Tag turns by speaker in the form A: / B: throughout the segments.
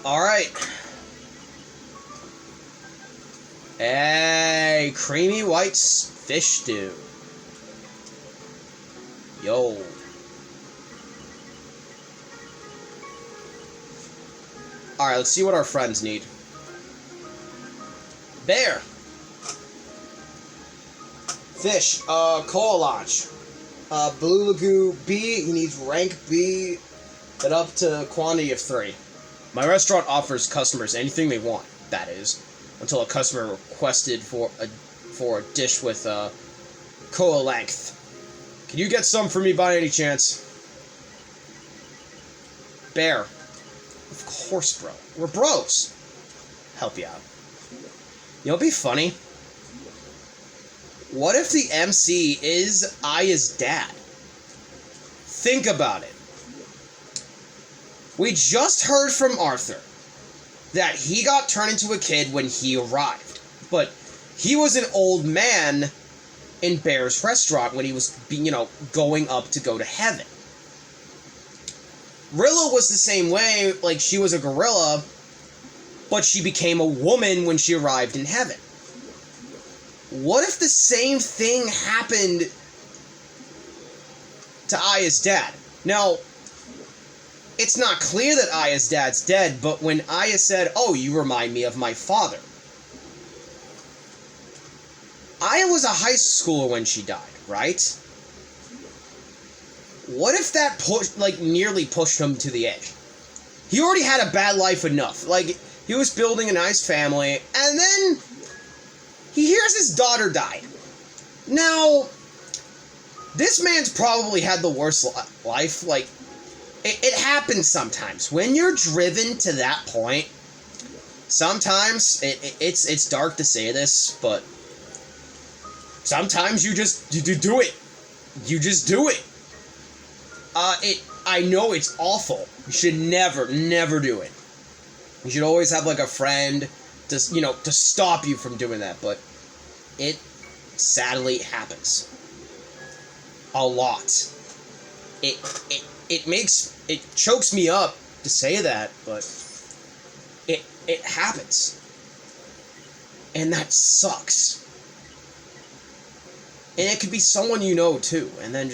A: Alright. Hey, creamy white fish stew. Yo. Alright, let's see what our friends need. Bear. Fish. Coal launch. Blue Lagoon B. He needs rank B. But up to quantity of 3. My restaurant offers customers anything they want, that is, until a customer requested for a dish with coa length. Can you get some for me by any chance? Bear. Of course, bro. We're bros. Help you out. You know what'd be funny? What if the MC is Aya's dad? Think about it. We just heard from Arthur that he got turned into a kid when he arrived. But he was an old man in Bear's restaurant when he was, going up to go to heaven. Rilla was the same way, like she was a gorilla, but she became a woman when she arrived in heaven. What if the same thing happened to Aya's dad? Now, it's not clear that Aya's dad's dead, but when Aya said, "Oh, you remind me of my father," Aya was a high schooler when she died, right? What if that nearly pushed him to the edge? He already had a bad life enough. Like, he was building a nice family, and then he hears his daughter died. Now, this man's probably had the worst life. Like, it happens sometimes. When you're driven to that point, sometimes, it's dark to say this, but sometimes you do it. You just do it. I know it's awful. You should never do it. You should always have, like, a friend to stop you from doing that, but it sadly happens. A lot. It chokes me up to say that, but it happens. And that sucks. And it could be someone you know too, and then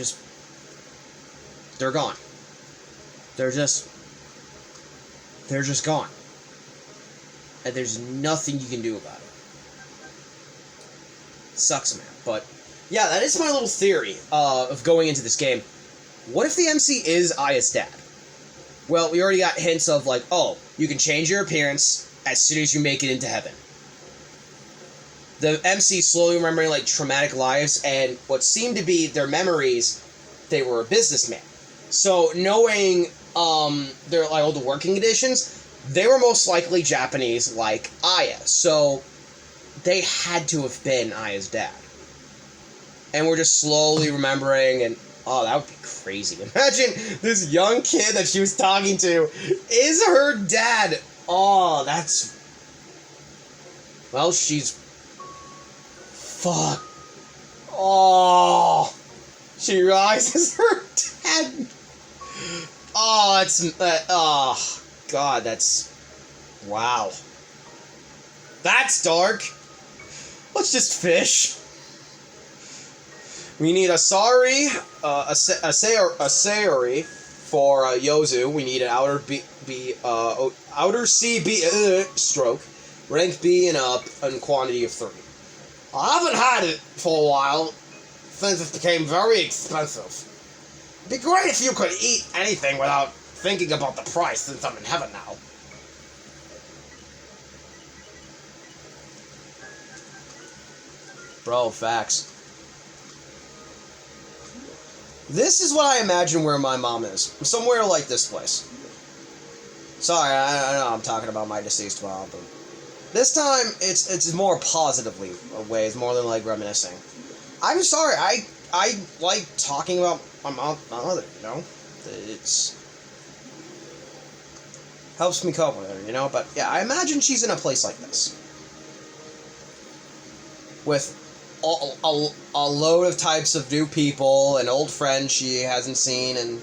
A: they're gone. They're just gone. And there's nothing you can do about it. Sucks, man. But yeah, that is my little theory of going into this game. What if the MC is Aya's dad? Well, we already got hints of, like, oh, you can change your appearance as soon as you make it into heaven. The MC slowly remembering, like, traumatic lives, and what seemed to be their memories, they were a businessman. So, knowing their, like, all the working conditions, they were most likely Japanese, like Aya. So, they had to have been Aya's dad. And we're just slowly remembering, and oh, that would be crazy. Imagine this young kid that she was talking to is her dad. Oh, that's... Well, she's... Fuck. Oh. She realizes her dad. Oh, it's... oh, God, that's... Wow. That's dark. Let's just fish. We need a Sayori for Yozu. We need an outer C B stroke, rank B and up, and quantity of 3. I haven't had it for a while since it became very expensive. It'd be great if you could eat anything without thinking about the price, since I'm in heaven now. Bro, facts. This is what I imagine where my mom is. Somewhere like this place. Sorry, I know I'm talking about my deceased mom, but this time it's more positively ways, more than like reminiscing. I'm sorry, I like talking about my mother, you know? It's helps me cope with her, you know? But yeah, I imagine she's in a place like this. With a load of types of new people and old friends she hasn't seen, and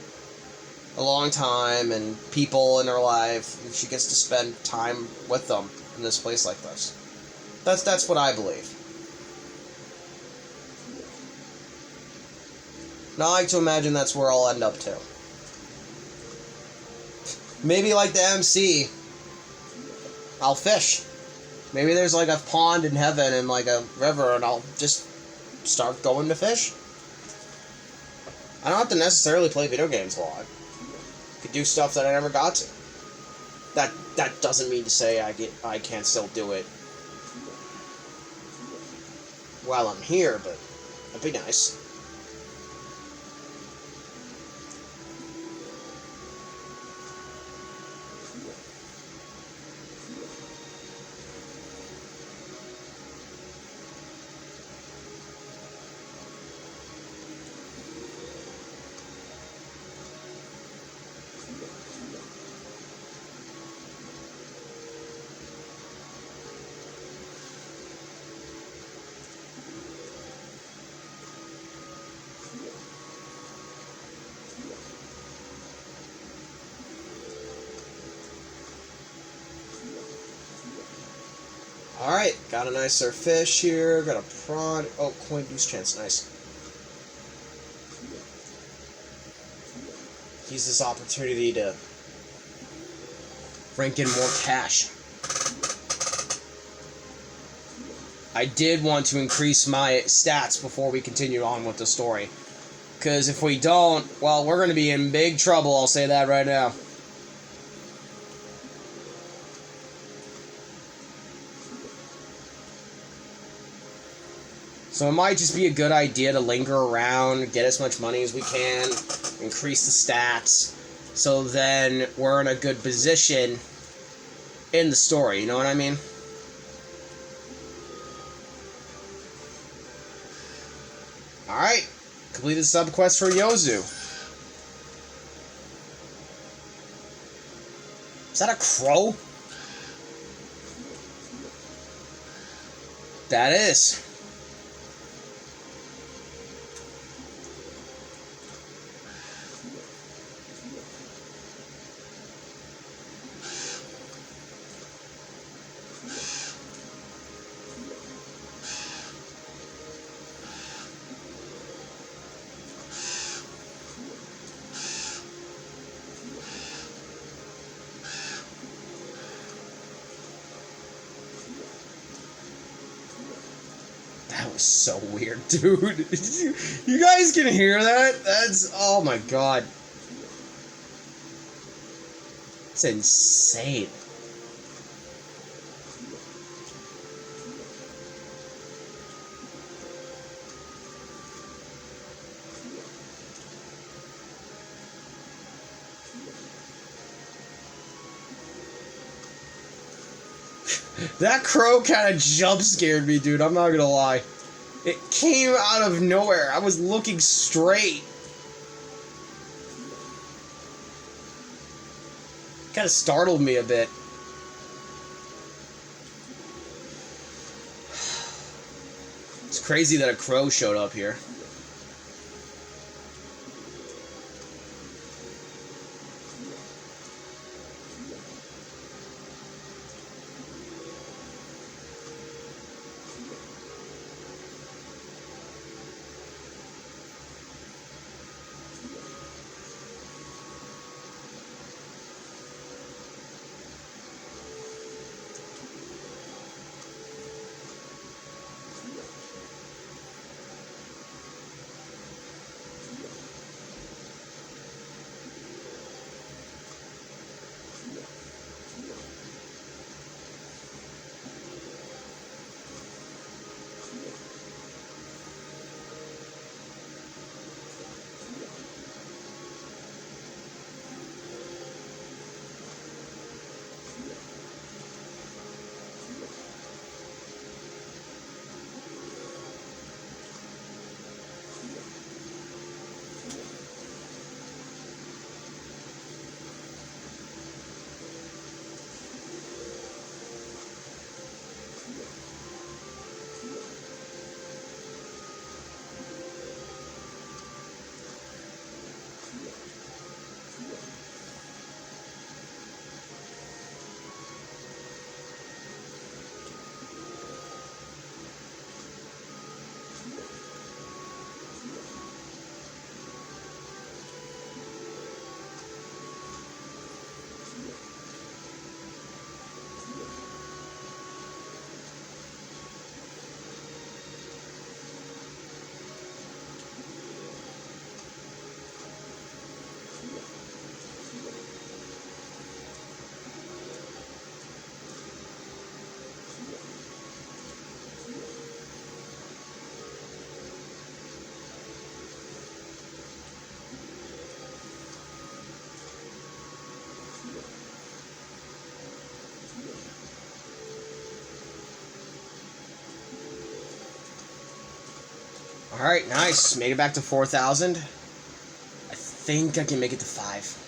A: a long time and people in her life, and she gets to spend time with them in this place like this. That's what I believe. Now I like to imagine that's where I'll end up too. Maybe like the MC, I'll fish. Maybe there's like a pond in heaven and like a river, and I'll just start going to fish. I don't have to necessarily play video games a lot. I could do stuff that I never got to. That doesn't mean to say I can't still do it while I'm here, but that'd be nice. Alright, got a nicer fish here, got a prawn. Oh, coin boost chance, nice. Use this opportunity to rank in more cash. I did want to increase my stats before we continue on with the story. Because if we don't, well, we're going to be in big trouble, I'll say that right now. So it might just be a good idea to linger around, get as much money as we can, increase the stats, so then we're in a good position in the story, you know what I mean? Alright, completed subquest for Yozu. Is that a crow? That is. That was so weird, dude. You guys can hear that? That's... oh my god. It's insane. That crow kind of jump scared me, dude. I'm not gonna lie. It came out of nowhere. I was looking straight. Kind of startled me a bit. It's crazy that a crow showed up here. Alright, nice. Made it back to 4,000. I think I can make it to 5.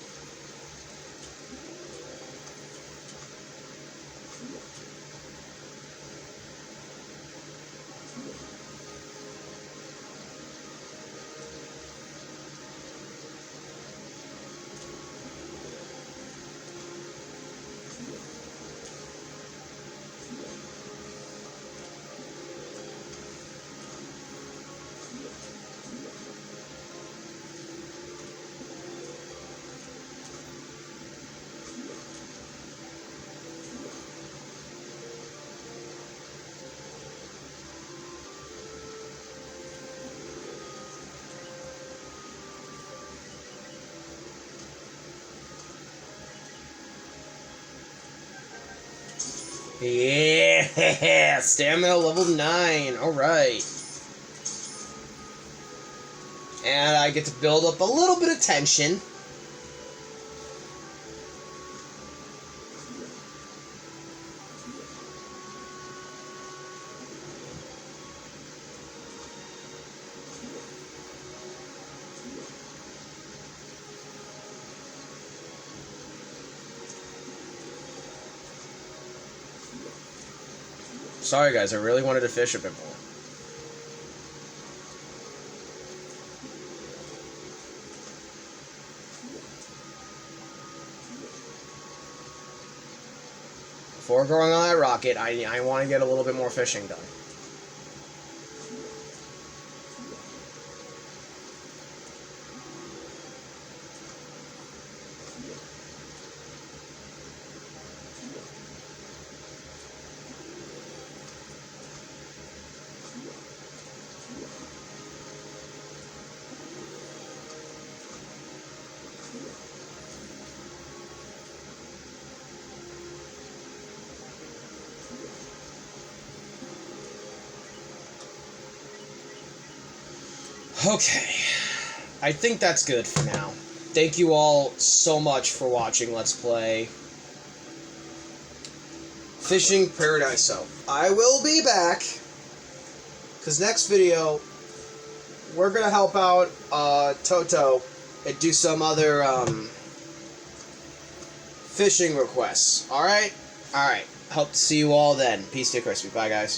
A: Yeah, stamina level 9. Alright. And I get to build up a little bit of tension. Sorry guys, I really wanted to fish a bit more. Before going on that rocket, I want to get a little bit more fishing done. Okay, I think that's good for now. Thank you all so much for watching Let's Play Fishing Paradiso. I will be back, because next video, we're going to help out Toto and do some other fishing requests. Alright? Alright. Hope to see you all then. Peace to Crispy. Bye, guys.